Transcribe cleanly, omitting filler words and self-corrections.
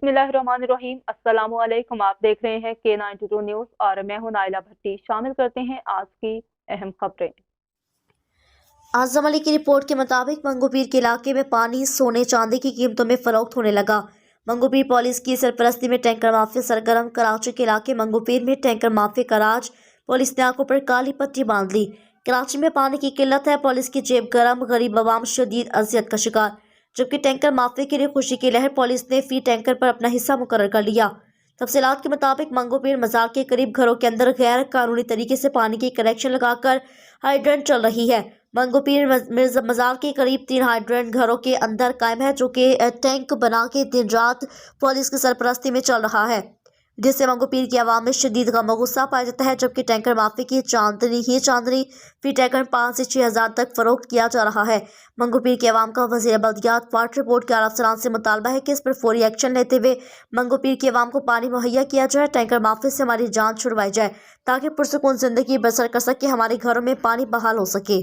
बिस्मिल्लाहिर्रहमानिर्रहीम। अस्सलामु अलैकुम। आप देख रहे हैं K92 न्यूज़ और मैं हूं नाइला भट्टी। शामिल करते हैं आज की अहम खबरें। आजम अली की रिपोर्ट के मुताबिक मंगोपीर के इलाके में पानी, सोने, चांदी की कीमतों में फरोख्त होने लगा। मंगोपीर पुलिस की सरपरस्ती में टैंकर माफिया सरगर्म। कराची के इलाके मंगोपीर में टैंकर माफिया का राज। पुलिस ने आंखों पर काली पट्टी बांध ली। कराची में पानी की किल्लत है, पुलिस की जेब गरम, गरीब अवाम शदीद अजियत का शिकार। जबकि टैंकर माफिया के लिए खुशी की लहर, पुलिस ने फी टैंकर पर अपना हिस्सा मुकर्रर कर लिया। तफसीलात के मुताबिक मंगोपीर मजार के करीब घरों के अंदर गैर कानूनी तरीके से पानी की कनेक्शन लगाकर हाइड्रेंट चल रही है। मंगोपीर मजार के करीब 3 हाइड्रेंट घरों के अंदर कायम है, जो कि टैंक बना के दिन रात पुलिस की सरपरस्ती में चल रहा है, जिससे मंगोपीर की आवाम में शदीद गम और गुस्सा पाया जाता है। जबकि टैंकर माफी की चांदनी फी टैंकर 5 से 6 हज़ार तक फरोख्त किया जा रहा है। मंगोपीर की आवाम का वज़ीर बल्दियात वाटर बोर्ड के आला अफसरान से मुतालबा है कि इस पर फौरी एक्शन लेते हुए मंगोपीर की आवाम को पानी मुहैया किया जाए, टैंकर माफी से हमारी जान छुड़वाई जाए ताकि पुरसुकून जिंदगी बसर कर सके, हमारे घरों में पानी बहाल हो सके।